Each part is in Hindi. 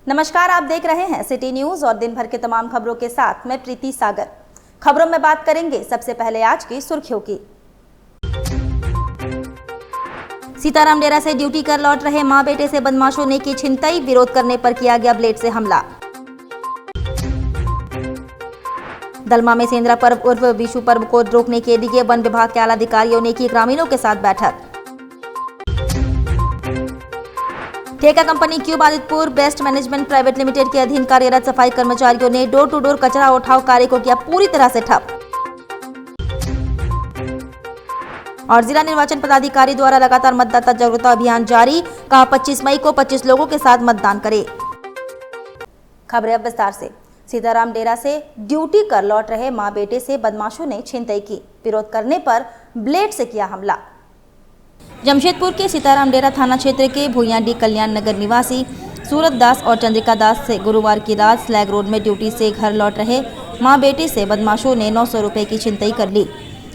नमस्कार, आप देख रहे हैं सिटी न्यूज और दिन भर के तमाम खबरों के साथ मैं प्रीति सागर। खबरों में बात करेंगे सबसे पहले आज की सुर्खियों की। सीताराम डेरा से ड्यूटी कर लौट रहे मां बेटे से बदमाशों ने की छिनतई, विरोध करने पर किया गया ब्लेड से हमला। दलमा में सेंद्रा पर्व उर्फ विशु पर्व को रोकने के लिए वन विभाग के आला अधिकारियों ने की ग्रामीणों के साथ बैठक। ठेका company cube Adityapur best management private limited के अधीन कार्यरत सफाई कर्मचारियों ने डोर टू डोर कचरा उठाव कार्य को किया पूरी तरह से ठप। और जिला निर्वाचन पदाधिकारी द्वारा लगातार मतदाता जागरूकता अभियान जारी, कहा 25 मई को 25 लोगों के साथ मतदान करें। खबरें अब विस्तार से। सीताराम डेरा से ड्यूटी कर लौट रहे मां बेटे से बदमाशों ने छिनतई की, विरोध करने पर ब्लेड से किया हमला। जमशेदपुर के सीताराम डेरा थाना क्षेत्र के भुइयांडी कल्याण नगर निवासी सूरत दास और चंद्रिका दास से गुरुवार की रात स्लैग रोड में ड्यूटी से घर लौट रहे मां बेटे से बदमाशों ने 900 रुपए की छिनतई कर ली।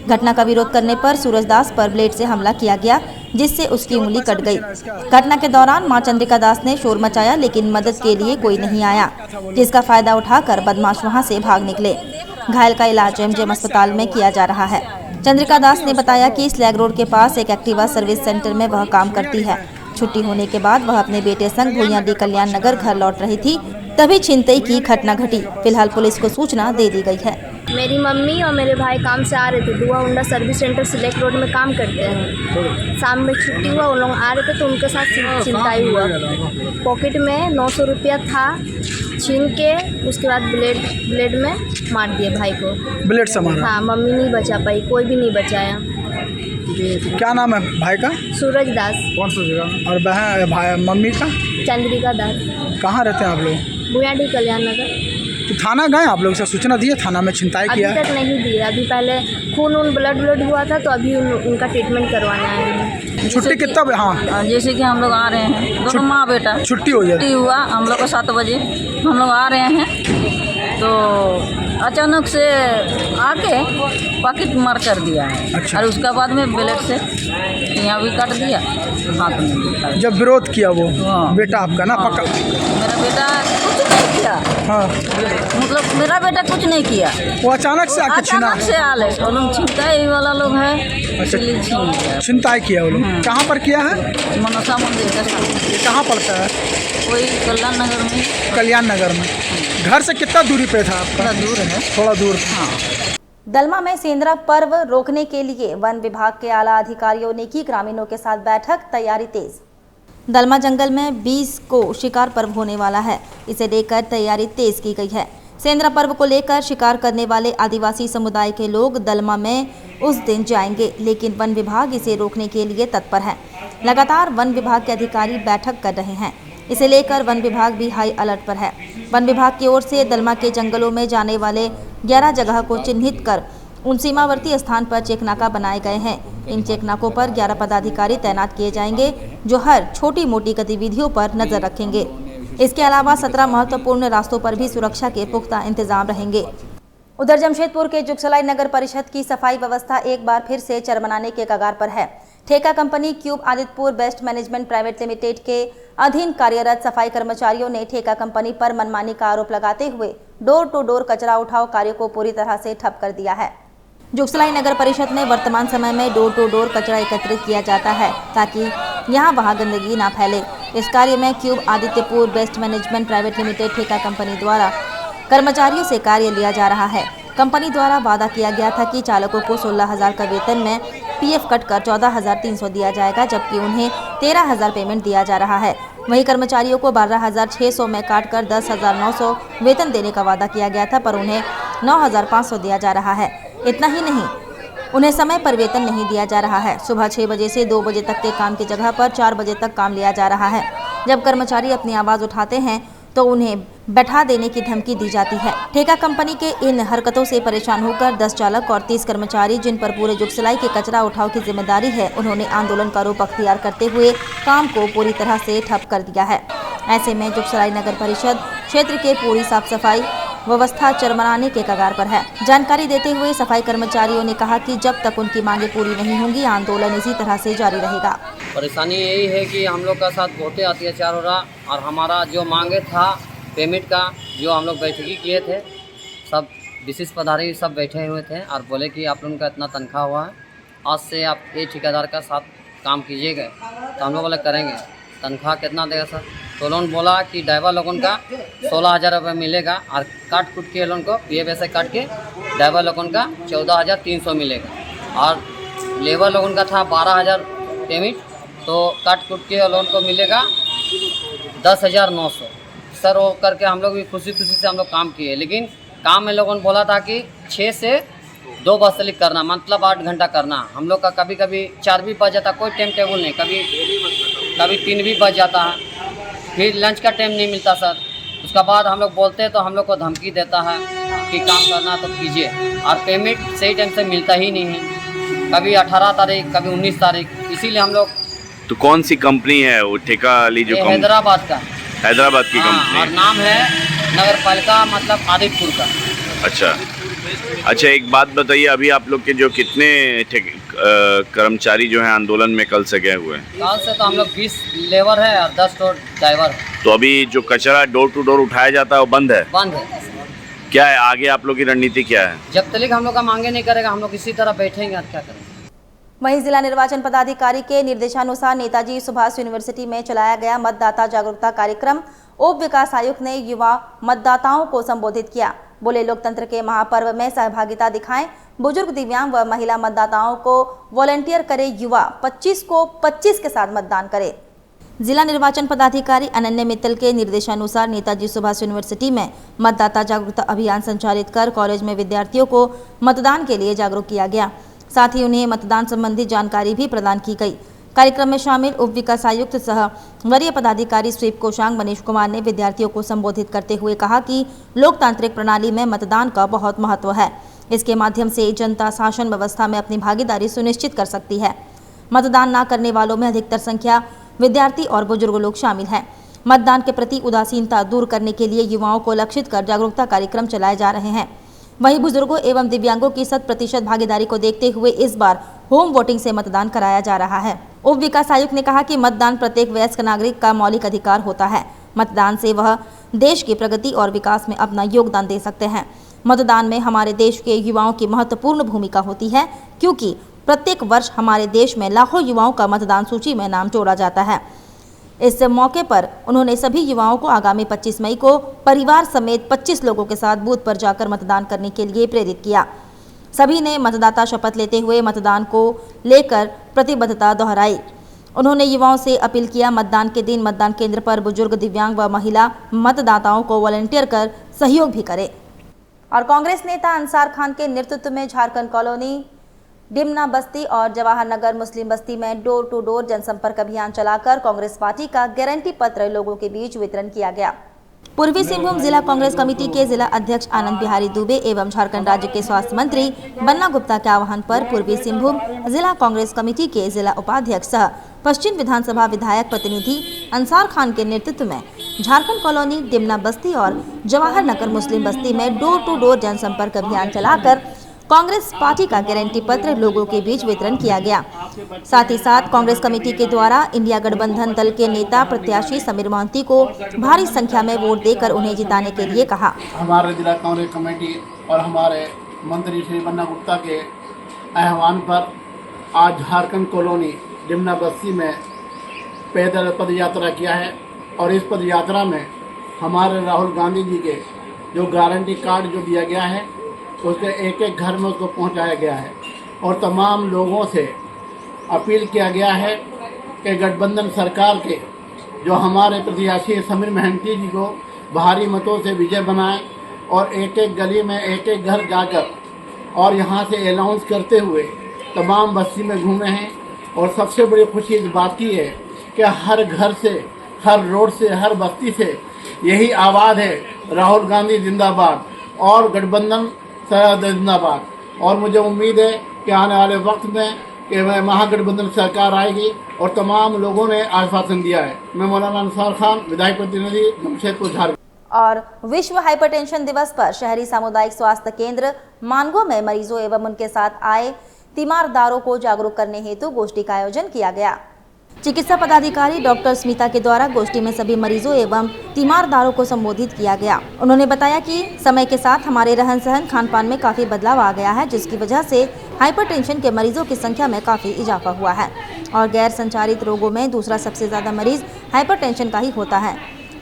घटना का विरोध करने पर सूरज दास पर ब्लेड से हमला किया गया, जिससे उसकी उंगली कट गई। घटना के दौरान मां चंद्रिका दास ने शोर मचाया, लेकिन मदद के लिए कोई नहीं आया, जिसका फायदा उठाकर बदमाश वहां से भाग निकले। घायल का इलाज एमजेएम अस्पताल में किया जा रहा है। चंद्रिका दास ने बताया कि स्लैग रोड के पास एक एक्टिवा सर्विस सेंटर में वह काम करती है। छुट्टी होने के बाद वह अपने बेटे संग भुइयांडी कल्याण नगर घर लौट रही थी, तभी छिनतई की घटना घटी। फिलहाल पुलिस को सूचना दे दी गई है। मेरी मम्मी और मेरे भाई काम से आ रहे थे, दुआ उंडा सर्विस सेंटर सिलेक्ट रोड में काम करते हैं। शाम में छुट्टी हुआ, उन लोग आ रहे थे तो उनके साथ छिनताई हुआ। पॉकेट में 900 रुपया था, छीन के उसके बाद ब्लेड में मार दिए भाई को। ब्लेड से मारा? हाँ, मम्मी नहीं बचा पाई, कोई भी नहीं बचाया। क्या नाम है भाई का? सूरज दास। कौन सा जगह? और बहन भाई मम्मी का? चंद्रिका दास। कहाँ रहते हैं आप लोग? भुइयांडी कल्याण नगर। तो थाना गए आप लोग से सूचना दिए? थाना में छिनताई किया? अभी तक नहीं दिया, अभी पहले खून ब्लड हुआ था तो अभी उनका ट्रीटमेंट करवाना है। छुट्टी कितना? हाँ, जैसे कि हम लोग आ रहे हैं दोनों माँ बेटा, छुट्टी हो जाए, छुट्टी हुआ हम लोग को 7 बजे, हम लोग आ रहे हैं तो अचानक से आके पॉकेट मार कर दिया है। अच्छा। और उसके बाद में ब्लेड से यहाँ भी काट दिया, हाथ में। जब विरोध किया वो हाँ। बेटा आपका ना? हाँ। पक्का मेरा बेटा कुछ नहीं किया। हाँ, मतलब मेरा बेटा कुछ नहीं किया, वो अचानक से आके छीना? अचानक से आले वो लोग छिनताई वाला लोग है, इसलिए छीन लिया। छिनताई किया वो लोग? कहाँ पर किया है? मनसा मंदिर का सामने। ये कहाँ पड़ता है? कोई कल्याण नगर में। कल्याण नगर में। घर से कितना दूरी पे था आपका? थोड़ा दूर है। थोड़ा दूर। हाँ। दलमा में सेंद्रा पर्व रोकने के लिए वन विभाग के आला अधिकारियों ने की ग्रामीणों के साथ बैठक, तैयारी तेज। दलमा जंगल में 20 को शिकार पर्व होने वाला है, इसे लेकर तैयारी तेज की गई है। सेंद्रा पर्व को लेकर शिकार करने वाले आदिवासी समुदाय के लोग दलमा में उस दिन जाएंगे, लेकिन वन विभाग इसे रोकने के लिए तत्पर है। लगातार वन विभाग के अधिकारी बैठक कर रहे हैं, इसे लेकर वन विभाग भी हाई अलर्ट पर है। वन विभाग की ओर से दलमा के जंगलों में जाने वाले 11 जगह को चिन्हित कर उन सीमावर्ती स्थान पर चेकनाका बनाए गए हैं। इन चेकनाकों पर 11 पदाधिकारी तैनात किए जाएंगे, जो हर छोटी मोटी गतिविधियों पर नजर रखेंगे। इसके अलावा 17 महत्वपूर्ण रास्तों पर भी सुरक्षा के पुख्ता इंतजाम रहेंगे। उधर जमशेदपुर के जुगसलाई नगर परिषद की सफाई व्यवस्था एक बार फिर से चरमराने के कगार पर है। ठेका company cube Adityapur best management private limited के अधीन कार्यरत सफाई कर्मचारियों ने ठेका कंपनी पर मनमानी का आरोप लगाते हुए डोर टू डोर कचरा उठाव कार्य को पूरी तरह से ठप कर दिया है। जुगसलाई नगर परिषद में वर्तमान समय में डोर टू डोर कचरा एकत्रित किया जाता है, ताकि यहाँ वहाँ गंदगी ना फैले। इस कार्य में cube Adityapur best management private limited ठेका कंपनी द्वारा कर्मचारियों से कार्य लिया जा रहा है। कंपनी द्वारा वादा किया गया था कि चालकों को 16,000 का वेतन में पीएफ कट कर 14,300 दिया जाएगा, जबकि उन्हें 13,000 पेमेंट दिया जा रहा है। वहीं कर्मचारियों को 12,600 में काट कर 10,900 वेतन देने का वादा किया गया था, पर उन्हें 9,500 दिया जा रहा है। इतना ही नहीं, उन्हें समय पर वेतन नहीं दिया जा रहा है। सुबह 6 बजे से 2 बजे तक के काम की जगह पर 4 बजे तक काम लिया जा रहा है। जब कर्मचारी अपनी आवाज़ उठाते हैं तो उन्हें बैठा देने की धमकी दी जाती है। ठेका कंपनी के इन हरकतों से परेशान होकर 10 चालक और 30 कर्मचारी, जिन पर पूरे जुगसलाई के कचरा उठाव की जिम्मेदारी है, उन्होंने आंदोलन का रूप अख्तियार करते हुए काम को पूरी तरह से ठप कर दिया है। ऐसे में जुगसलाई नगर परिषद क्षेत्र के पूरी साफ सफाई व्यवस्था चरमराने के कगार पर है। जानकारी देते हुए सफाई कर्मचारियों ने कहा कि जब तक उनकी मांगे पूरी नहीं होंगी आंदोलन इसी तरह से जारी रहेगा। परेशानी यही है कि हम लोग का साथ बहुत अत्याचार हो रहा और हमारा जो मांगे था पेमेंट का, जो हम लोग बैठकी किए थे, सब विशिष्ट पदाधिकारी सब बैठे हुए थे और बोले कि आप लोगों का इतना तनख्वाह हुआ है, आज से आप ये ठेकेदार का साथ काम कीजिएगा। तो हम लोग बोले करेंगे। तनख्वाह कितना देगा सर? तो उन्होंने बोला कि ड्राइवर लोगों का 16,000 रुपये मिलेगा और काट कुट के लोगों को पीएफ ऐसे काट के ड्राइवर लोगों का 14,300 मिलेगा और लेबर लोगों का था 12,000 पेमेंट, तो काट कुट के लोगों को मिलेगा 10,900। सर वो करके हम लोग भी खुशी से हम लोग काम किए, लेकिन काम में लोगों ने बोला था कि 6 से 2 वसूली करना, मतलब 8 घंटा करना। हम लोग का कभी कभी 4 भी बज जाता, कोई टाइम टेबल नहीं, कभी 3 भी बज जाता है, फिर लंच का टाइम नहीं मिलता सर। उसका बाद हम लोग बोलते हैं तो हम लोग को धमकी देता है कि काम करना तो कीजिए, और पेमेंट सही टाइम से मिलता ही नहीं है, कभी 18 तारीख कभी 19 तारीख। इसीलिए हम लोग तो कौन सी कंपनी है वो ठेका वाली जो हैदराबाद का, हैदराबाद की हाँ, कंपनी और नाम है नगर पालिका, मतलब आदितपुर का। अच्छा एक बात बताइए, अभी आप लोग के जो कितने कर्मचारी जो हैं आंदोलन में कल से गए हुए हैं? कल से तो हम लोग 20 लेबर है और 10 ड्राइवर है। तो अभी जो कचरा डोर टू डोर उठाया जाता है वो बंद है? बंद है। क्या है आगे आप लोग की रणनीति क्या है? जब तक हम लोग का मांगे नहीं करेगा हम लोग इसी तरह बैठेंगे और क्या करेंगे। वहीं जिला निर्वाचन पदाधिकारी के निर्देशानुसार नेताजी सुभाष यूनिवर्सिटी में चलाया गया मतदाता जागरूकता कार्यक्रम उप विकास आयुक्त ने युवा मतदाताओं को संबोधित किया। बोले, लोकतंत्र के महापर्व में सहभागिता दिखाएं, बुजुर्ग, दिव्यांग व महिला मतदाताओं को वॉलंटियर करे, युवा 25 को 25 के साथ मतदान करे। जिला निर्वाचन पदाधिकारी अनन्य मित्तल के निर्देशानुसार नेताजी सुभाष यूनिवर्सिटी में मतदाता जागरूकता अभियान संचालित कर कॉलेज में विद्यार्थियों को मतदान के लिए जागरूक किया गया। साथ ही उन्हें मतदान संबंधी जानकारी भी प्रदान की गई। कार्यक्रम में शामिल उप विकास आयुक्त सह वरीय पदाधिकारी स्वीप कोषांग मनीष कुमार ने विद्यार्थियों को संबोधित करते हुए कहा कि लोकतांत्रिक प्रणाली में मतदान का बहुत महत्व है। इसके माध्यम से जनता शासन व्यवस्था में अपनी भागीदारी सुनिश्चित कर सकती है। मतदान न करने वालों में अधिकतर संख्या विद्यार्थी और बुजुर्ग लोग शामिल हैं। मतदान के प्रति उदासीनता दूर करने के लिए युवाओं को लक्षित कर जागरूकता कार्यक्रम चलाए जा रहे हैं। वहीं बुजुर्गों एवं दिव्यांगों की 100% भागीदारी को देखते हुए इस बार होम वोटिंग से मतदान कराया जा रहा है। उप विकास आयुक्त ने कहा कि मतदान प्रत्येक वयस्क नागरिक का मौलिक अधिकार होता है। मतदान से वह देश की प्रगति और विकास में अपना योगदान दे सकते हैं। मतदान में हमारे देश के युवाओं की महत्वपूर्ण भूमिका होती है, क्योंकि प्रत्येक वर्ष हमारे देश में लाखों युवाओं का मतदान सूची में नाम जोड़ा जाता है। इस मौके पर उन्होंने सभी युवाओं को आगामी 25 मई को परिवार समेत 25 लोगों के साथ बूथ पर जाकर मतदान करने के लिए प्रेरित किया। सभी ने मतदाता शपथ लेते हुए मतदान को लेकर प्रतिबद्धता दोहराई। उन्होंने युवाओं से अपील किया, मतदान के दिन मतदान केंद्र पर बुजुर्ग, दिव्यांग व महिला मतदाताओं को वॉलंटियर कर सहयोग भी करें। और कांग्रेस नेता अंसार खान के नेतृत्व में झारखंड कॉलोनी, डिमना बस्ती और जवाहर नगर मुस्लिम बस्ती में डोर टू डोर जनसंपर्क अभियान चलाकर कांग्रेस पार्टी का गारंटी पत्र लोगों के बीच वितरण किया गया। पूर्वी सिंहभूम जिला कांग्रेस कमेटी के जिला अध्यक्ष आनंद बिहारी दुबे एवं झारखंड राज्य के स्वास्थ्य मंत्री बन्ना गुप्ता के आह्वान पर पूर्वी सिंहभूम जिला कांग्रेस कमेटी के जिला उपाध्यक्ष सह पश्चिम विधानसभा विधायक प्रतिनिधि अंसार खान के नेतृत्व में झारखंड कॉलोनी, डिमना बस्ती और जवाहर नगर मुस्लिम बस्ती में डोर टू डोर जनसंपर्क अभियान चलाकर कांग्रेस पार्टी का गारंटी पत्र लोगों के बीच वितरण किया गया। साथ ही साथ कांग्रेस कमेटी के द्वारा इंडिया गठबंधन दल के नेता प्रत्याशी समीर मोहंती को भारी संख्या में वोट देकर उन्हें जिताने के लिए कहा। हमारे जिला कांग्रेस कमेटी और हमारे मंत्री श्री बन्ना गुप्ता के आह्वान पर आज झारखंड कॉलोनी डिमना बस्ती में पैदल पद यात्रा किया है और इस पद यात्रा में हमारे राहुल गांधी जी के जो गारंटी कार्ड जो दिया गया है उसके एक एक घर में उसको पहुंचाया गया है और तमाम लोगों से अपील किया गया है कि गठबंधन सरकार के जो हमारे प्रत्याशी समीर मोहंती जी को भारी मतों से विजय बनाएं और एक एक गली में एक एक घर जाकर और यहां से अनाउंस करते हुए तमाम बस्ती में घूमे हैं। और सबसे बड़ी खुशी इस बात की है कि हर घर से, हर रोड से, हर बस्ती से यही आवाज़ है, राहुल गांधी जिंदाबाद और गठबंधन जिंदाबाद। और मुझे उम्मीद है कि आने वाले वक्त में कि महागठबंधन सरकार आएगी और तमाम लोगों ने आश्वासन दिया है। मैं मौलाना अंसार खान, विधायक प्रतिनिधि जमशेदपुर, झारखंड। और विश्व हाइपरटेंशन दिवस पर शहरी सामुदायिक स्वास्थ्य केंद्र मानगो में मरीजों एवं उनके साथ आए तीमारदारों को जागरूक करने हेतु गोष्ठी का आयोजन किया गया। चिकित्सा पदाधिकारी डॉक्टर स्मिता के द्वारा गोष्ठी में सभी मरीजों एवं तीमारदारों को संबोधित किया गया। उन्होंने बताया कि समय के साथ हमारे रहन सहन खान पान में काफी बदलाव आ गया है, जिसकी वजह से हाइपरटेंशन के मरीजों की संख्या में काफी इजाफा हुआ है और गैर संचारित रोगों में दूसरा सबसे ज्यादा मरीज हाइपरटेंशन का ही होता है।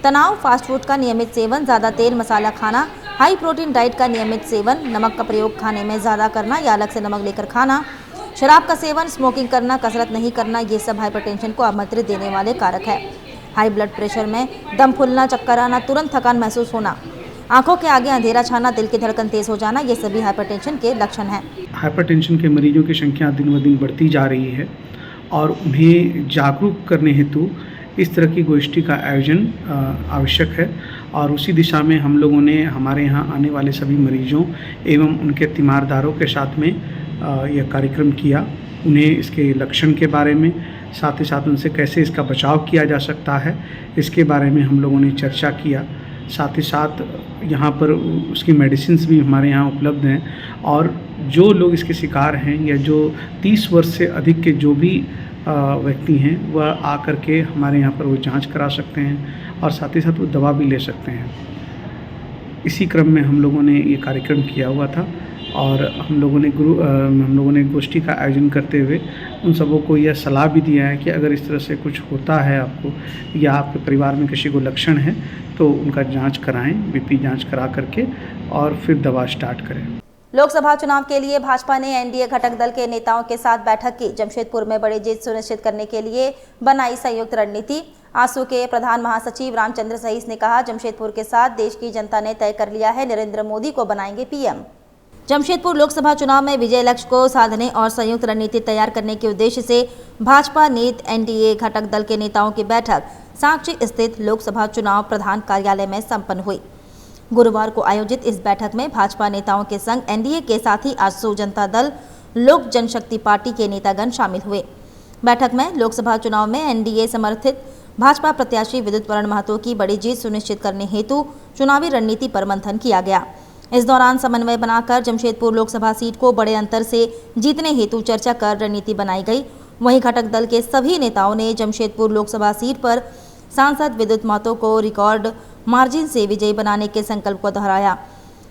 तनाव, फास्ट फूड का नियमित सेवन, ज्यादा तेल मसाला खाना, हाई प्रोटीन डाइट का नियमित सेवन, नमक का प्रयोग खाने में ज्यादा करना या अलग से नमक लेकर खाना, शराब का सेवन, स्मोकिंग करना, कसरत नहीं करना, ये सब हाइपरटेंशन को आमंत्रित देने वाले कारक है। हाई ब्लड प्रेशर में दम फूलना, चक्कर आना, तुरंत थकान महसूस होना, आंखों के आगे अंधेरा छाना, दिल की धड़कन तेज हो जाना, ये सभी हाइपरटेंशन के लक्षण हैं। हाइपरटेंशन के मरीजों की संख्या दिन ब दिन बढ़ती जा रही है और उन्हें जागरूक करने हेतु इस तरह की गोष्ठी का आयोजन आवश्यक है और उसी दिशा में हम लोगों ने हमारे यहाँ आने वाले सभी मरीजों एवं उनके तीमारदारों के साथ में यह कार्यक्रम किया। उन्हें इसके लक्षण के बारे में, साथ ही साथ उनसे कैसे इसका बचाव किया जा सकता है, इसके बारे में हम लोगों ने चर्चा किया। साथ ही साथ यहाँ पर उसकी मेडिसिन्स भी हमारे यहाँ उपलब्ध हैं और जो लोग इसके शिकार हैं या जो 30 वर्ष से अधिक के जो भी व्यक्ति हैं वह आकर के हमारे यहाँ पर वो जांच करा सकते हैं और साथ ही साथ वो दवा भी ले सकते हैं। इसी क्रम में हम लोगों ने ये कार्यक्रम किया हुआ था और हम लोगों ने गोष्ठी का आयोजन करते हुए उन सबों को यह सलाह भी दिया है कि अगर इस तरह से कुछ होता है आपको या आपके परिवार में किसी को लक्षण है तो उनका जांच कराएं, बीपी जांच करा करके और फिर दवा स्टार्ट करें। लोकसभा चुनाव के लिए भाजपा ने एनडीए घटक दल के नेताओं के साथ बैठक की। जमशेदपुर में बड़ी जीत सुनिश्चित करने के लिए बनाई संयुक्त रणनीति। आसू के प्रधान महासचिव रामचंद्र सहीस ने कहा, जमशेदपुर के साथ देश की जनता ने तय कर लिया है, नरेंद्र मोदी को बनाएंगे पीएम। जमशेदपुर लोकसभा चुनाव में विजय लक्ष्य को साधने और संयुक्त रणनीति तैयार करने के उद्देश्य से भाजपा नीत एनडीए घटक दल के नेताओं की बैठक सांची स्थित लोकसभा चुनाव प्रधान कार्यालय में संपन्न हुई। गुरुवार को आयोजित इस बैठक में भाजपा नेताओं के संग एनडीए के साथ ही आसू जनता दल, लोक जनशक्ति पार्टी के नेतागण शामिल हुए। बैठक में लोकसभा चुनाव में एनडीए समर्थित भाजपा प्रत्याशी विद्युत वरण महतो की बड़ी जीत सुनिश्चित करने हेतु चुनावी रणनीति पर मंथन किया गया। इस दौरान समन्वय बनाकर जमशेदपुर लोकसभा सीट को बड़े अंतर से जीतने हेतु चर्चा कर रणनीति बनाई गई। वहीं घटक दल के सभी नेताओं ने जमशेदपुर लोकसभा सीट पर सांसद विद्युत महतो को रिकॉर्ड मार्जिन से विजयी बनाने के संकल्प को दोहराया।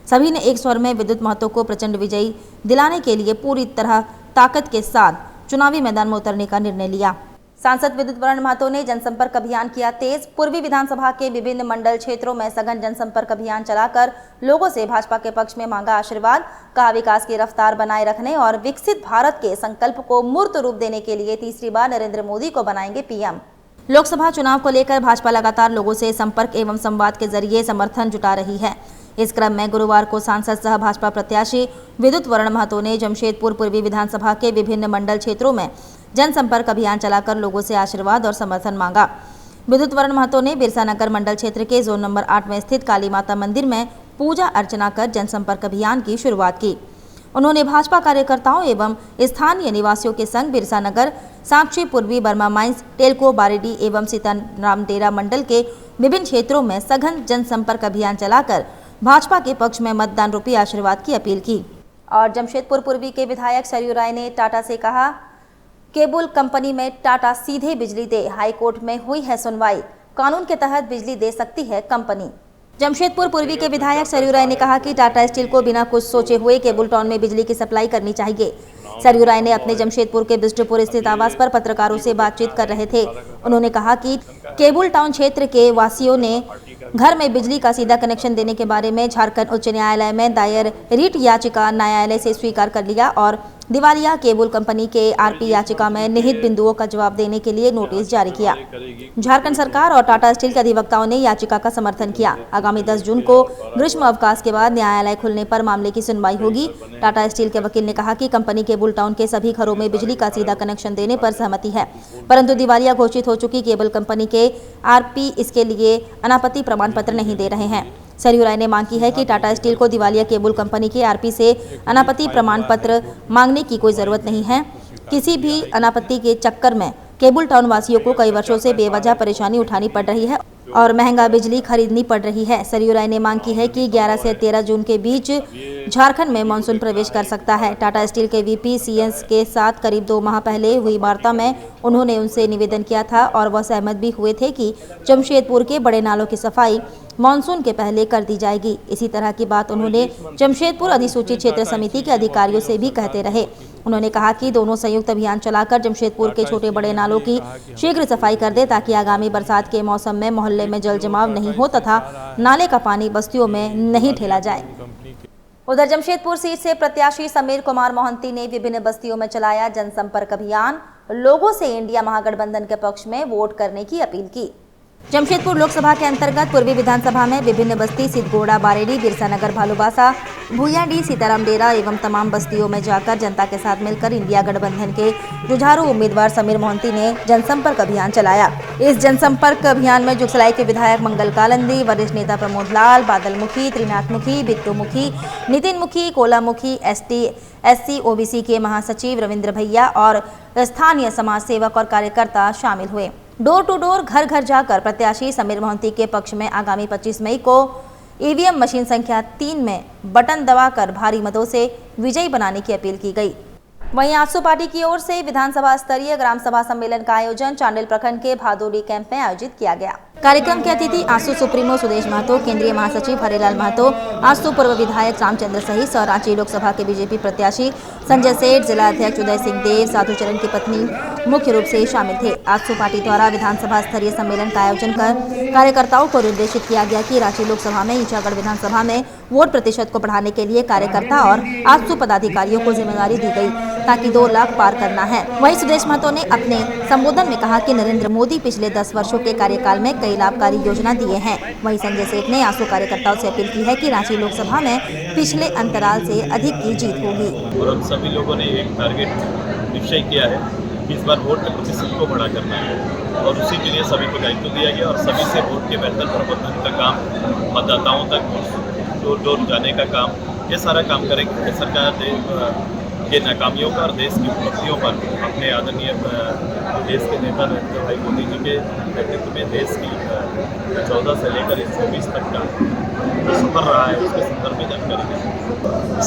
सभी ने एक स्वर में विद्युत महतो को प्रचंड विजयी दिलाने के लिए पूरी तरह ताकत के साथ चुनावी मैदान में उतरने का निर्णय लिया। सांसद विद्युत वरण महतो ने जनसंपर्क अभियान किया तेज। पूर्वी विधानसभा के विभिन्न मंडल क्षेत्रों में सघन जनसंपर्क अभियान चलाकर लोगों से भाजपा के पक्ष में मांगा आशीर्वाद। कहा, विकास की रफ्तार बनाए रखने और विकसित भारत के संकल्प को मूर्त रूप देने के लिए तीसरी बार नरेंद्र मोदी को बनाएंगे पीएम। लोकसभा चुनाव को लेकर भाजपा लगातार लोगों से संपर्क एवं संवाद के जरिए समर्थन जुटा रही है। इस क्रम में गुरुवार को सांसद सह भाजपा प्रत्याशी विद्युत वरण महतो ने जमशेदपुर पूर्वी विधानसभा के विभिन्न मंडल क्षेत्रों में जनसंपर्क अभियान चलाकर लोगों से आशीर्वाद और समर्थन मांगा। विद्युत वरण महतो ने बिरसा नगर मंडल क्षेत्र के जोन नंबर 8 में स्थित काली माता मंदिर में पूजा अर्चना कर जनसंपर्क अभियान की शुरुआत की। उन्होंने भाजपा कार्यकर्ताओं एवं स्थानीय निवासियों के संग बिरसा नगर, सांची, पूर्वी बर्मा माइंस, टेलको, बारेडी एवं सीताराम डेरा मंडल के विभिन्न क्षेत्रों में सघन जनसंपर्क अभियान चलाकर भाजपा के पक्ष में मतदान रूपी आशीर्वाद की अपील की। और जमशेदपुर पूर्वी के विधायक सरयू राय ने टाटा से कहा, केबल कंपनी में टाटा सीधे बिजली दे, हाईकोर्ट में हुई है सुनवाई, कानून के तहत बिजली दे सकती है कंपनी। जमशेदपुर पूर्वी के विधायक सरयू राय ने कहा कि टाटा स्टील को बिना कुछ सोचे हुए केबल टाउन में बिजली की सप्लाई करनी चाहिए। सरयू राय ने अपने जमशेदपुर के बिष्टुपुर स्थित आवास पर पत्रकारों से बातचीत कर रहे थे। उन्होंने कहा कि केबल टाउन क्षेत्र के वासियों ने घर में बिजली का सीधा कनेक्शन देने के बारे में झारखंड उच्च न्यायालय में दायर रिट याचिका न्यायालय से स्वीकार कर लिया और दिवालिया केबल कंपनी के आरपी याचिका में निहित बिंदुओं का जवाब देने के लिए नोटिस जारी किया। झारखंड सरकार और टाटा स्टील के अधिवक्ताओं ने याचिका का समर्थन किया। आगामी 10 जून को ग्रीष्म अवकाश के बाद न्यायालय खुलने पर मामले की सुनवाई होगी। टाटा स्टील के वकील ने कहा कि कंपनी केबल टाउन के सभी घरों में बिजली का सीधा कनेक्शन देने पर सहमति है, परंतु दिवालिया घोषित हो चुकी केबल कंपनी के आरपी इसके लिए अनापत्ति प्रमाण पत्र नहीं दे रहे हैं। सरयू राय ने मांग की है कि टाटा स्टील को दिवालिया केबल कंपनी के आरपी से अनापत्ति प्रमाण पत्र मांगने की कोई जरूरत नहीं है। किसी भी अनापत्ति के चक्कर में केबल टाउन वासियों को कई वर्षों से बेवजह परेशानी उठानी पड़ रही है और महंगा बिजली खरीदनी पड़ रही है। सरयू राय ने मांग की है कि 11 से 13 जून के बीच झारखंड में मानसून प्रवेश कर सकता है। टाटा स्टील के वीपी सीएस के साथ करीब 2 माह पहले हुई वार्ता में उन्होंने उनसे निवेदन किया था और वह सहमत भी हुए थे कि जमशेदपुर के बड़े नालों की सफाई मानसून के पहले कर दी जाएगी। इसी तरह की बात उन्होंने जमशेदपुर अधिसूचित क्षेत्र समिति के अधिकारियों से भी कहते रहे। उन्होंने कहा कि दोनों संयुक्त अभियान चलाकर जमशेदपुर के छोटे बड़े नालों की शीघ्र सफाई कर दे ताकि आगामी बरसात के मौसम में मोहल्ले में जल जमाव नहीं हो तथा नाले का पानी बस्तियों में नहीं ठेला जाए। उधर जमशेदपुर सीट से प्रत्याशी समीर कुमार मोहंती ने विभिन्न बस्तियों में चलाया जनसंपर्क अभियान। लोगों से इंडिया महागठबंधन के पक्ष में वोट करने की अपील की। जमशेदपुर लोकसभा के अंतर्गत पूर्वी विधानसभा में विभिन्न बस्ती सिद्धगोड़ा, बारेडी, बिरसा नगर, भालूबासा, भूयाडी, सीताराम डेरा एवं तमाम बस्तियों में जाकर जनता के साथ मिलकर इंडिया गठबंधन के जुझारू उम्मीदवार समीर मोहंती ने जनसंपर्क अभियान चलाया। इस जनसंपर्क अभियान में जुगसलाई के विधायक मंगल कालंदी, वरिष्ठ नेता प्रमोद लाल, बादल मुखी, त्रिनाथ मुखी, बिट्टू मुखी, नितिन मुखी, कोला मुखी, SC OBC के महासचिव रविंद्र भैया और स्थानीय समाज सेवक और कार्यकर्ता शामिल हुए। डोर टू डोर, घर घर जाकर प्रत्याशी समीर मोहंती के पक्ष में आगामी 25 मई को EVM मशीन संख्या 3 में बटन दबाकर भारी मतों से विजयी बनाने की अपील की गई। वहीं आजसू पार्टी की ओर से विधानसभा स्तरीय ग्राम सभा सम्मेलन का आयोजन चांडिल प्रखंड के भादोडी कैंप में आयोजित किया गया। कार्यक्रम के अतिथि आजसू सुप्रीमो सुदेश महतो, केंद्रीय महासचिव हरिलाल महतो, आजसू पूर्व विधायक रामचंद्र सहित और रांची लोकसभा के बीजेपी प्रत्याशी संजय सेठ, जिला अध्यक्ष उदय सिंह देव, साधुचरण की पत्नी मुख्य रूप से शामिल थे। आजसू पार्टी द्वारा विधानसभा स्तरीय सम्मेलन का आयोजन कर कार्यकर्ताओं को निर्देशित किया गया कि रांची लोकसभा में ईचागढ़ विधानसभा में वोट प्रतिशत को बढ़ाने के लिए कार्यकर्ता और आजसू पदाधिकारियों को जिम्मेदारी दी गई ताकि 2 लाख पार करना है। वहीं सुदेश महतो ने अपने संबोधन में कहा कि नरेंद्र मोदी पिछले 10 वर्षों के कार्यकाल में कई लाभकारी योजना दिए हैं। वहीं संजय सेठ ने आजसू कार्यकर्ताओं से अपील की है कि रांची लोकसभा में पिछले अंतराल से अधिक की जीत होगी। और हम सभी लोगों ने एक टारगेट निश्चय किया है कि इस बार वोट के प्रतिशत को बड़ा करना है और उसी के लिए सभी को दायित्व दिया गया और सभी से वोट के बेहतर प्रबंधन का काम, मतदाताओं तक डोर डोर जाने का काम, ये सारा काम करेंगे। सरकार के नाकामियों पर, देश की उपलब्धियों पर अपने आदरणीय देश के नेता नरेंद्र भाई मोदी जी के नेतृत्व में देश की 14 से लेकर 24 तक का जो सफर रहा है उसके संदर्भ में जानकारी दें।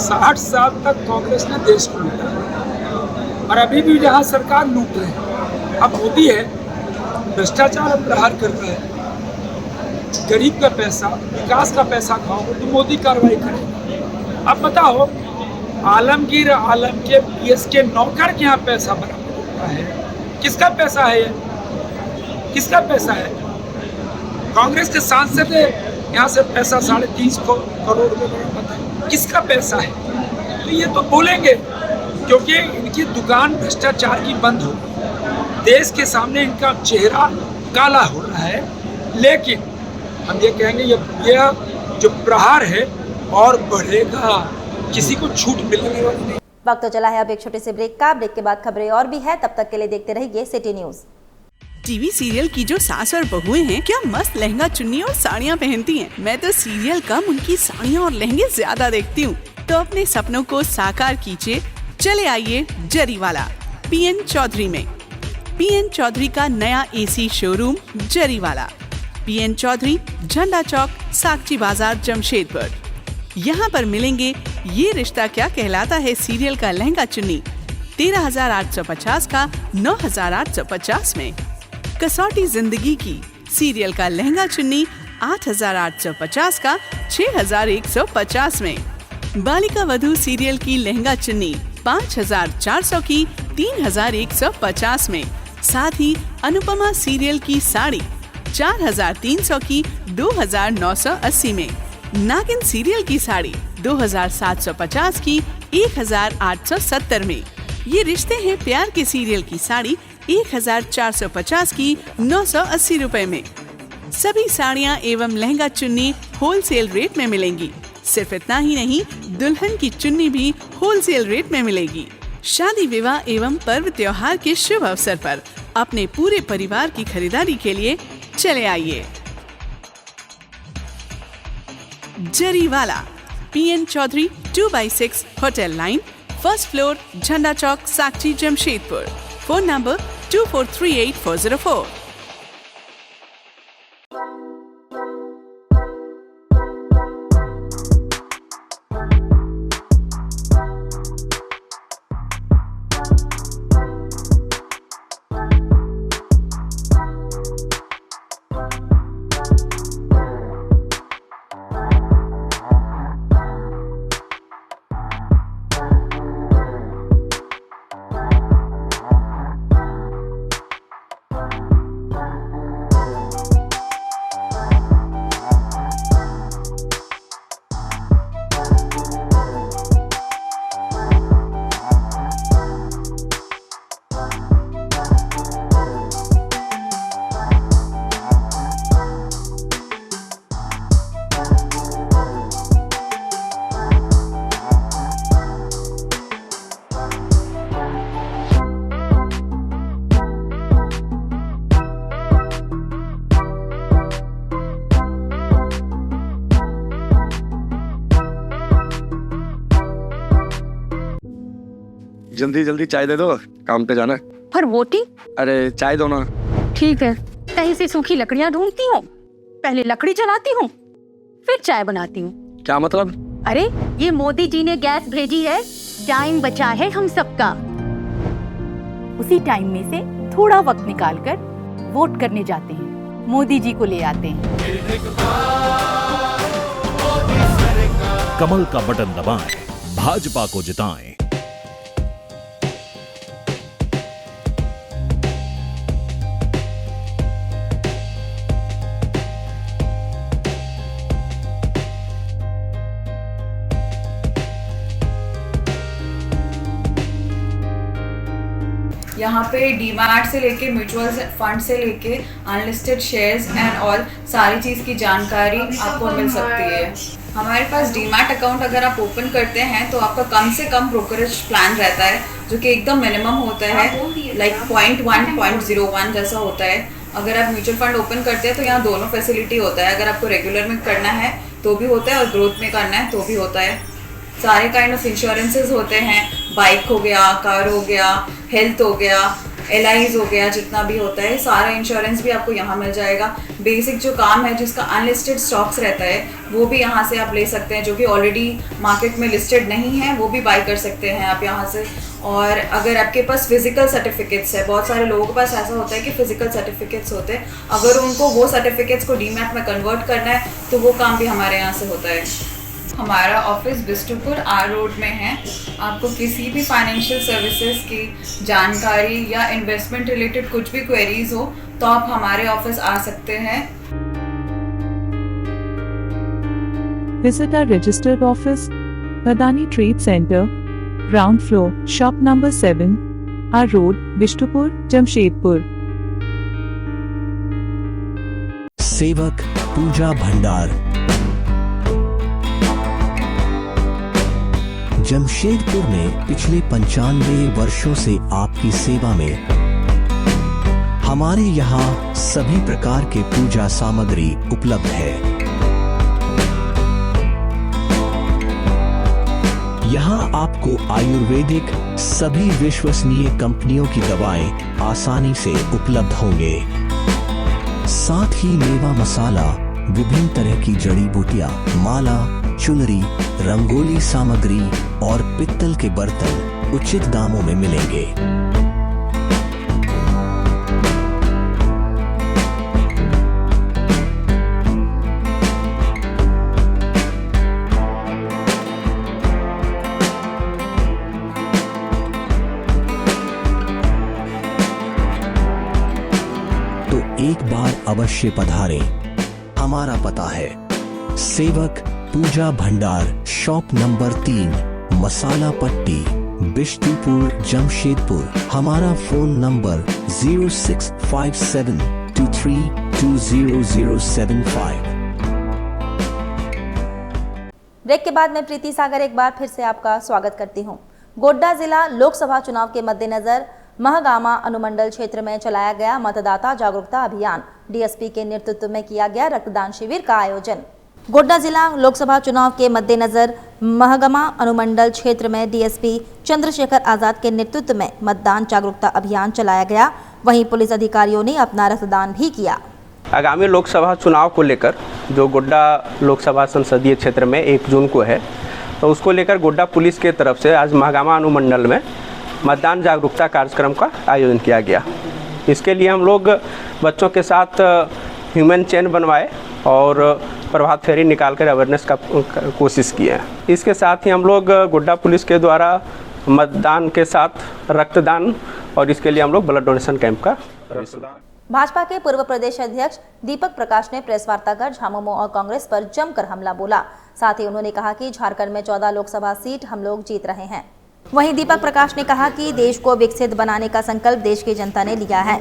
60 साल तक कांग्रेस ने देश को लूटा और अभी भी जहाँ सरकार लूट रहे हैं। अब मोदी है, भ्रष्टाचार अब प्रहार करता है, गरीब का पैसा, विकास का पैसा खाओगे तो मोदी कार्रवाई करेगा। अब बताओ, आलमगीर आलम के PS के नौकर के यहाँ पैसा बरामद होता है, किसका पैसा है ये? किसका पैसा है? कांग्रेस के सांसद यहाँ से पैसा 350 करोड़ रुपए बरामद है, किसका पैसा है? तो ये तो बोलेंगे क्योंकि इनकी दुकान भ्रष्टाचार की बंद हो, देश के सामने इनका चेहरा काला हो रहा है। लेकिन हम ये कहेंगे ये जो प्रहार है और बढ़ेगा, किसी को छूट मिलने वाली नहीं। वक्त तो चला है अब एक छोटे से ब्रेक का। ब्रेक के बाद खबरें और भी है, तब तक के लिए देखते रहिए सिटी न्यूज। टीवी सीरियल की जो सास और बहुएं हैं, क्या मस्त लहंगा चुन्नी और साड़ियाँ पहनती हैं। मैं तो सीरियल कम उनकी साड़ियाँ और लहंगे ज्यादा देखती हूँ। तो अपने सपनों को साकार कीजिए, चले आइए जरीवाला PN चौधरी में। PN चौधरी का नया AC showroom Jariwala, PN Chaudhary, Jhanda Chowk, सागची बाजार, जमशेदपुर। यहाँ पर मिलेंगे ये रिश्ता क्या कहलाता है सीरियल का लहंगा चुन्नी 13,850 का 9,850 में। कसौटी जिंदगी की सीरियल का लहंगा चुन्नी 8,850 का 6,150 में। बालिका वधू सीरियल की लहंगा चुन्नी 5,400 की 3,150 में। साथ ही अनुपमा सीरियल की साड़ी 4,300 की 2,980 में। नागिन सीरियल की साड़ी 2,750 की 1,870 में। ये रिश्ते हैं प्यार के सीरियल की साड़ी 1,450 की 980 रुपए में। सभी साड़ियाँ एवं लहंगा चुन्नी होलसेल रेट में मिलेंगी। सिर्फ इतना ही नहीं, दुल्हन की चुन्नी भी होलसेल रेट में मिलेगी। शादी विवाह एवं पर्व त्योहार के शुभ अवसर पर अपने पूरे परिवार की खरीदारी के लिए चले आइए Jariwala, PN Chaudhary 2/6 hotel line, first floor, Jhanda Chowk, Sakchi, Jamshedpur. Phone number 2438 404। जल्दी जल्दी चाय दे दो, काम पे जाना है। पर वोटिंग? अरे चाय दो ना। ठीक है, कहीं से सूखी लकड़ियाँ ढूंढती हूँ, पहले लकड़ी जलाती हूँ, फिर चाय बनाती हूँ। क्या मतलब? अरे ये मोदी जी ने गैस भेजी है, टाइम बचा है हम सबका। उसी टाइम में से थोड़ा वक्त निकालकर वोट करने जाते हैं, मोदी जी को ले आते हैं। कमल का बटन दबाएं, भाजपा को जिताएं। यहाँ पे डीमैट से लेके म्यूचुअल फंड से लेके अनलिस्टेड शेयर्स एंड ऑल सारी चीज़ की जानकारी आपको मिल सकती है। हमारे पास डीमैट अकाउंट अगर आप ओपन करते हैं तो आपका कम से कम ब्रोकरेज प्लान रहता है, जो कि एकदम मिनिमम होता है, लाइक 0.1 0.01 जैसा होता है। अगर आप म्यूचुअल फंड ओपन करते हैं तो यहाँ दोनों फैसिलिटी होता है, अगर आपको रेगुलर में करना है तो भी होता है और ग्रोथ में करना है तो भी होता है। सारे काइंड ऑफ इंश्योरेंसेज होते हैं, बाइक हो गया, कार हो गया, हेल्थ हो गया, LIs हो गया, जितना भी होता है सारा इंश्योरेंस भी आपको यहाँ मिल जाएगा। बेसिक जो काम है जिसका अनलिस्टेड स्टॉक्स रहता है वो भी यहाँ से आप ले सकते हैं, जो कि ऑलरेडी मार्केट में लिस्टेड नहीं है वो भी बाय कर सकते हैं आप यहाँ से। और अगर आपके पास फिजिकल सर्टिफिकेट्स है, बहुत सारे लोगों के पास ऐसा होता है कि फिजिकल सर्टिफिकेट्स होते हैं, अगर उनको वो सर्टिफिकेट्स को डीमैट में कन्वर्ट करना है तो वो काम भी हमारे यहाँ से होता है। हमारा ऑफिस बिष्टुपुर R रोड में है। आपको किसी भी फाइनेंशियल सर्विसेज की जानकारी या इन्वेस्टमेंट रिलेटेड कुछ भी क्वेरीज हो तो आप हमारे ऑफिस आ सकते हैं। Visit our registered office, Badani Trade Center, ground floor, shop number 7, R Road, Bishtupur, Jamshedpur. सेवक पूजा भंडार जमशेदपुर में पिछले 95 वर्षों से आपकी सेवा में। हमारे यहाँ सभी प्रकार के पूजा सामग्री उपलब्ध है। यहाँ आपको आयुर्वेदिक सभी विश्वसनीय कंपनियों की दवाएं आसानी से उपलब्ध होंगे। साथ ही मेवा मसाला, विभिन्न तरह की जड़ी बूटियां, माला, चुनरी, रंगोली सामग्री और पित्तल के बर्तन उचित दामों में मिलेंगे। तो एक बार अवश्य पधारें। हमारा पता है सेवक पूजा भंडार, शॉप नंबर 3, मसाला पट्टी, बिष्टुपुर, जमशेदपुर। हमारा फोन नंबर 065723200075। ब्रेक के बाद मैं प्रीति सागर एक बार फिर से आपका स्वागत करती हूं। गोड्डा जिला लोकसभा चुनाव के मद्देनजर महगामा अनुमंडल क्षेत्र में चलाया गया मतदाता जागरूकता अभियान। DSP के नेतृत्व में किया गया रक्तदान शिविर का आयोजन। गोड्डा जिला लोकसभा चुनाव के मद्देनजर महगामा अनुमंडल क्षेत्र में DSP चंद्रशेखर आजाद के नेतृत्व में मतदान जागरूकता अभियान चलाया गया। वहीं पुलिस अधिकारियों ने अपना रक्तदान भी किया। आगामी लोकसभा चुनाव को लेकर जो गोड्डा लोकसभा संसदीय क्षेत्र में 1 जून को है, तो उसको लेकर गोड्डा पुलिस के तरफ से आज महगामा अनुमंडल में मतदान जागरूकता कार्यक्रम का आयोजन किया गया। इसके लिए हम लोग बच्चों के साथ ह्यूमन चेन बनवाए और प्रभात फेरी निकालकर अवेयरनेस का कोशिश की है। इसके साथ ही हम लोग गोड्डा पुलिस के द्वारा मतदान के साथ रक्तदान और इसके लिए हम लोग ब्लड डोनेशन कैंप का। भाजपा के पूर्व प्रदेश अध्यक्ष दीपक प्रकाश ने प्रेस वार्ता कर झामुमो और कांग्रेस पर जमकर हमला बोला। साथ ही उन्होंने कहा कि झारखंड में 14 लोकसभा सीट हम लोग जीत रहे हैं। वहीं दीपक प्रकाश ने कहा कि देश को विकसित बनाने का संकल्प देश की जनता ने लिया है।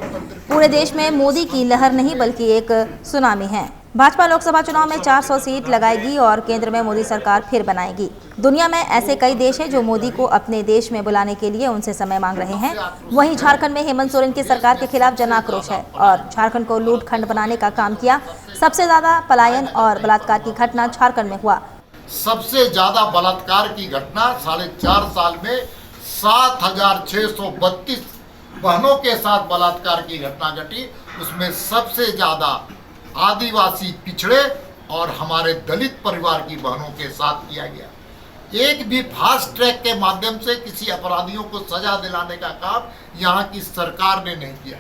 पूरे देश में मोदी की लहर नहीं बल्कि एक सुनामी है। भाजपा लोकसभा चुनाव में 400 सीट लगाएगी और केंद्र में मोदी सरकार फिर बनाएगी। दुनिया में ऐसे कई देश हैं जो मोदी को अपने देश में बुलाने के लिए उनसे समय मांग रहे हैं। वहीं झारखंड में हेमंत सोरेन की सरकार के खिलाफ जन आक्रोश है और झारखंड को लूट खंड बनाने का काम किया। सबसे ज्यादा पलायन और बलात्कार की घटना झारखंड में हुआ। सबसे ज्यादा बलात्कार की घटना 4.5 साल में 7,632 बहनों के साथ बलात्कार की घटना घटी। उसमें सबसे ज़्यादा आदिवासी पिछड़े और हमारे दलित परिवार की बहनों के साथ किया गया। एक भी फास्ट ट्रैक के माध्यम से किसी अपराधियों को सजा दिलाने का काम यहाँ की सरकार ने नहीं किया।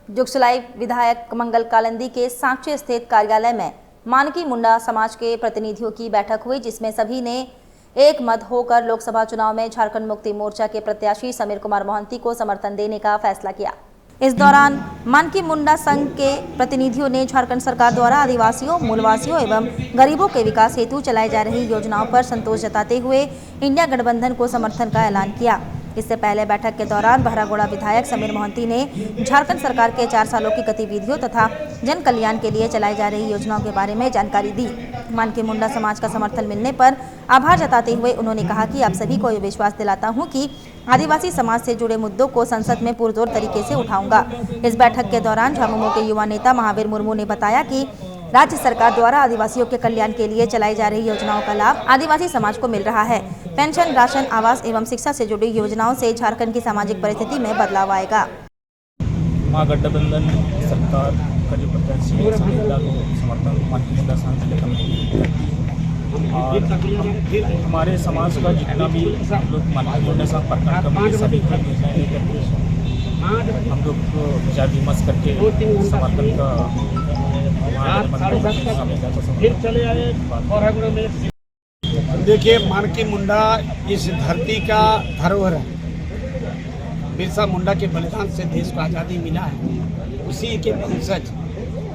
जुगसलाई विधायक मंगल कालंदी के सांची स्थित कार्यालय में मानकी मुंडा समाज के प्रतिनिधियों की बैठक हुई, जिसमें सभी ने एक मत होकर लोकसभा चुनाव में झारखंड मुक्ति मोर्चा के प्रत्याशी समीर कुमार मोहंती को समर्थन देने का फैसला किया। इस दौरान मानकी मुंडा संघ के प्रतिनिधियों ने झारखंड सरकार द्वारा आदिवासियों, मूलवासियों एवं गरीबों के विकास हेतु चलाई जा रही योजनाओं पर संतोष जताते हुए इंडिया गठबंधन को समर्थन का ऐलान किया। इससे पहले बैठक के दौरान बहरागोड़ा विधायक समीर मोहंती ने झारखंड सरकार के 4 सालों की गतिविधियों तथा जन कल्याण के लिए चलाई जा रही योजनाओं के बारे में जानकारी दी। मानकी मुंडा समाज का समर्थन मिलने पर आभार जताते हुए उन्होंने कहा कि आप सभी को ये विश्वास दिलाता हूं कि आदिवासी समाज से जुड़े मुद्दों को संसद में पुरजोर तरीके से उठाऊंगा। इस बैठक के दौरान झामुमो के युवा नेता महावीर मुर्मू ने बताया कि राज्य सरकार द्वारा आदिवासियों के कल्याण के लिए चलाई जा रही योजनाओं का लाभ आदिवासी समाज को मिल रहा है। पेंशन, राशन, आवास एवं शिक्षा से जुड़ी योजनाओं से झारखंड की सामाजिक परिस्थिति में बदलाव आएगा। महागठबंधन सरकार का जो प्रत्याशी है समर्थन मानकी मुंडा समाज और हमारे समाज का जितना भी हम लोग मानकी मुंडा समाज प्रखंड कमेटी सभी हम लोग विचार विमर्श करके समर्थन का देखिए, मानकी मुंडा इस धरती का धरोहर है। बिरसा मुंडा के बलिदान से देश को आज़ादी मिला है। उसी के वंशज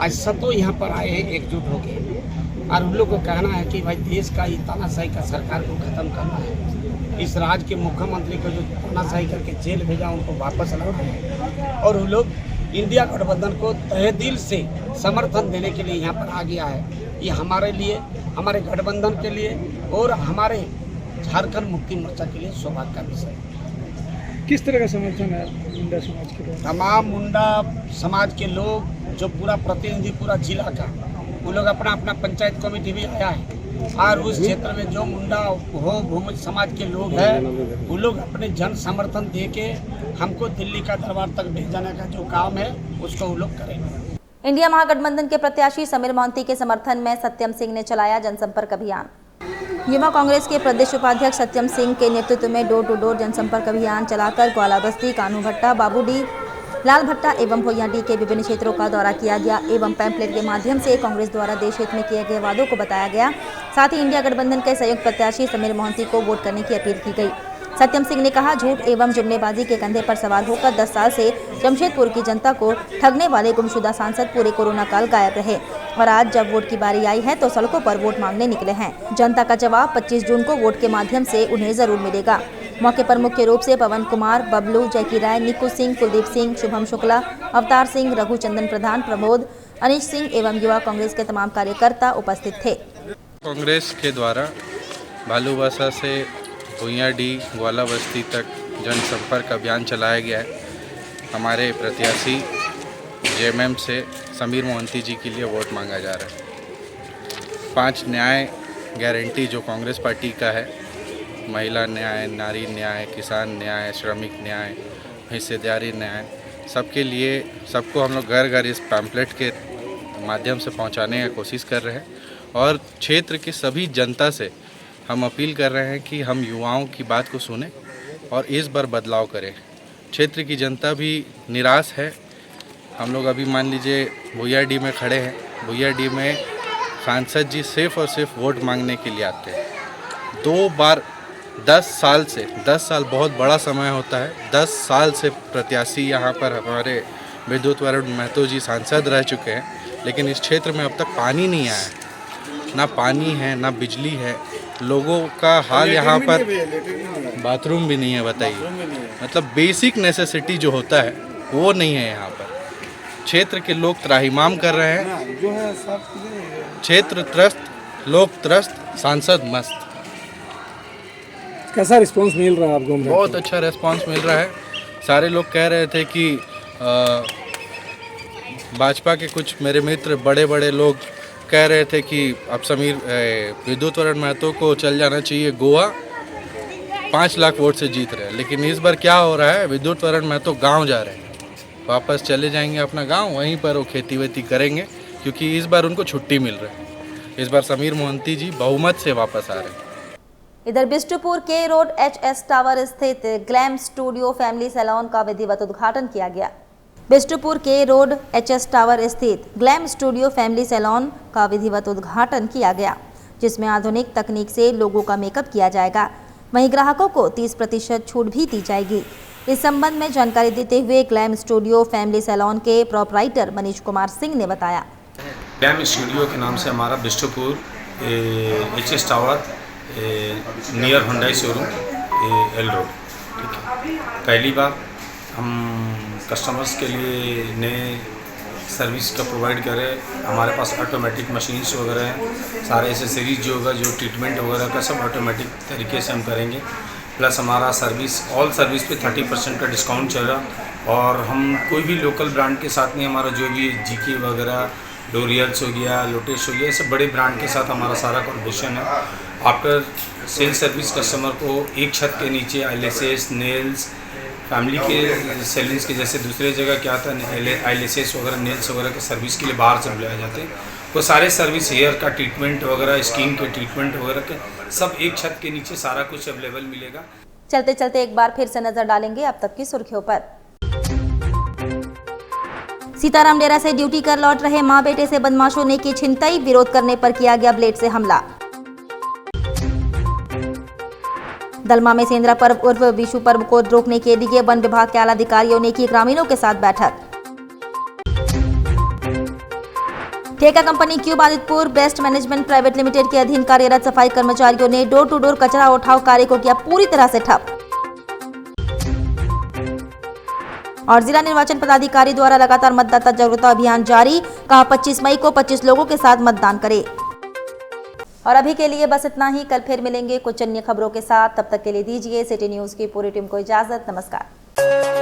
आज सब तो यहाँ पर आए हैं एकजुट होकर, और उन लोग को कहना है कि भाई देश का ये तानाशाही का सरकार को ख़त्म करना है। इस राज्य के मुख्यमंत्री को जो तानाशाही करके जेल भेजा उनको वापस लाना है, और उन लोग इंडिया गठबंधन को तहे दिल से समर्थन देने के लिए यहाँ पर आ गया है। ये हमारे लिए, हमारे गठबंधन के लिए और हमारे झारखंड मुक्ति मोर्चा के लिए सौभाग्य का विषय है। किस तरह का समर्थन है मुंडा समाज के लोग? तमाम मुंडा समाज के लोग जो पूरा प्रतिनिधि पूरा जिला का, वो लोग अपना अपना पंचायत कमेटी भी आया है, और उस क्षेत्र में जो मुंडा हो भूमि समाज के लोग हैं वो लोग अपने जन समर्थन दे के हमको दिल्ली का दरबार तक भेजाने का जो काम है उसको वो लोग करेंगे। इंडिया महागठबंधन के प्रत्याशी समीर मोहंती के समर्थन में सत्यम सिंह ने चलाया जनसंपर्क अभियान। युवा कांग्रेस के प्रदेश उपाध्यक्ष सत्यम सिंह के नेतृत्व में डोर टू डोर जनसंपर्क अभियान चलाकर ग्वाला बस्ती, कानू भट्टा, बाबूडी, लाल भट्टा एवं भोयाडी के विभिन्न क्षेत्रों का दौरा किया गया एवं पैम्पलेट के माध्यम से कांग्रेस द्वारा देश हित में किए गए वादों को बताया गया। साथ ही इंडिया गठबंधन के संयुक्त प्रत्याशी समीर मोहंती को वोट करने की अपील की गई। सत्यम सिंह ने कहा, झूठ एवं जुमलेबाजी के कंधे पर सवार होकर 10 साल से जमशेदपुर की जनता को ठगने वाले गुमशुदा सांसद पूरे कोरोना काल गायब रहे, और आज जब वोट की बारी आई है तो सड़कों पर वोट मांगने निकले हैं। जनता का जवाब 25 जून को वोट के माध्यम से उन्हें जरूर मिलेगा। मौके पर मुख्य रूप से पवन कुमार, बबलू, जयकी राय, निकू सिंह, कुलदीप सिंह, शुभम शुक्ला, अवतार सिंह, रघुचंदन प्रधान, प्रमोद, अनिश सिंह एवं युवा कांग्रेस के तमाम कार्यकर्ता उपस्थित थे। कांग्रेस के द्वारा भालूबासा से भुइयाडी, ग्वाला बस्ती तक जनसंपर्क अभियान चलाया गया है। हमारे प्रत्याशी जेएमएम से समीर मोहंती जी के लिए वोट मांगा जा रहा है। 5 न्याय गारंटी जो कांग्रेस पार्टी का है, महिला न्याय, नारी न्याय, किसान न्याय, श्रमिक न्याय, हिस्सेदारी न्याय, सबके लिए सबको हम लोग घर घर इस पैम्पलेट के माध्यम से पहुंचाने की कोशिश कर रहे हैं। और क्षेत्र की सभी जनता से हम अपील कर रहे हैं कि हम युवाओं की बात को सुने और इस बार बदलाव करें। क्षेत्र की जनता भी निराश है। हम लोग अभी मान लीजिए भुइयाडी में खड़े हैं। भुइयाडी में सांसद जी सिर्फ और सिर्फ वोट मांगने के लिए आते हैं। 2 बार 10 साल से, 10 साल बहुत बड़ा समय होता है, 10 साल से प्रत्याशी यहाँ पर हमारे विद्युत वरुण महतो जी सांसद रह चुके हैं, लेकिन इस क्षेत्र में अब तक पानी नहीं आया है। ना पानी है, ना बिजली है। लोगों का हाल यहाँ पर बाथरूम भी नहीं है, बताइए। मतलब बेसिक नेसेसिटी जो होता है वो नहीं है यहाँ पर। क्षेत्र के लोग त्राहिमाम कर रहे हैं, जो है क्षेत्र त्रस्त, लोग त्रस्त, सांसद मस्त। कैसा रिस्पांस मिल रहा है आपको? बहुत अच्छा रिस्पांस मिल रहा है। सारे लोग कह रहे थे कि भाजपा के कुछ मेरे मित्र बड़े बड़े लोग कह रहे थे कि अब समीर विद्युत वरुण महतो को चल जाना चाहिए गोवा, 5 लाख वोट से जीत रहे हैं। लेकिन इस बार क्या हो रहा है, विद्युत वरण महतो गांव जा रहे हैं, वापस चले जाएंगे अपना गांव, वहीं पर वो खेती वेती करेंगे क्योंकि इस बार उनको छुट्टी मिल रही है। इस बार समीर मोहंती जी बहुमत से वापस आ रहे हैं। इधर बिष्टुपुर के रोड HS टावर स्थित ग्लैम स्टूडियो फैमिली सैलून का विधिवत उद्घाटन किया गया। बिष्टुपुर के रोड HS टावर स्थित ग्लैम स्टूडियो फैमिली सैलून का विधिवत उद्घाटन किया गया, जिसमें आधुनिक तकनीक से लोगों का मेकअप किया जाएगा। वहीं ग्राहकों को 30% छूट भी दी जाएगी। इस संबंध में जानकारी देते हुए ग्लैम स्टूडियो फैमिली सैलून के प्रोपराइटर मनीष कुमार सिंह ने बताया। ग्लैम स्टूडियो के नाम से हमारा Bistupur HS tower near Hyundai showroom L road, ठीक है। पहली बार हम कस्टमर्स के लिए नए सर्विस का प्रोवाइड करें। हमारे पास ऑटोमेटिक मशीन्स वगैरह हैं, सारे एसेसरीज जो होगा, जो ट्रीटमेंट वगैरह का सब ऑटोमेटिक तरीके से हम करेंगे। प्लस हमारा सर्विस ऑल सर्विस पे 30% का डिस्काउंट चल रहा। और हम कोई भी लोकल ब्रांड के साथ नहीं, हमारा जो भी GK वगैरह, लोरियल्स हो गया, लोटस हो गया, सब बड़े ब्रांड के साथ हमारा सारा कॉम्बिनेशन है। आफ्टर सेल सर्विस कस्टमर को एक छत के नीचे आईलेसेस, नेल्स, फैमिली के सैलून्स के जैसे दूसरे जगह क्या था आईलेसेस वगैरह, नेल्स वगैरह के सर्विस के लिए बाहर से बुलाए जाते हैं, वो सारे सर्विस हेयर का ट्रीटमेंट वगैरह, स्किन के ट्रीटमेंट वगैरह के सब एक छत के नीचे सारा कुछ अवेलेबल मिलेगा। चलते चलते एक बार फिर से नजर डालेंगे अब तक की सुर्खियों पर। सीताराम डेरा से ड्यूटी कर लौट रहे मां बेटे से बदमाशों ने की छिनतई, विरोध करने पर किया गया ब्लेड से हमला। दलमा में सेंद्रा पर्व उर्फ विशु पर्व को रोकने के लिए वन विभाग के आला अधिकारियों ने की ग्रामीणों के साथ बैठक। ठेका company cube Adityapur best management private limited के अधीन कार्यरत सफाई कर्मचारियों ने डोर टू डोर कचरा उठाव कार्य को किया पूरी तरह से ठप। और जिला निर्वाचन पदाधिकारी द्वारा लगातार मतदाता जागरूकता अभियान जारी, कहा 25 मई को 25 लोगों के साथ मतदान करें। और अभी के लिए बस इतना ही, कल फिर मिलेंगे कुछ अन्य खबरों के साथ। तब तक के लिए दीजिए सिटी न्यूज की पूरी टीम को इजाजत। नमस्कार।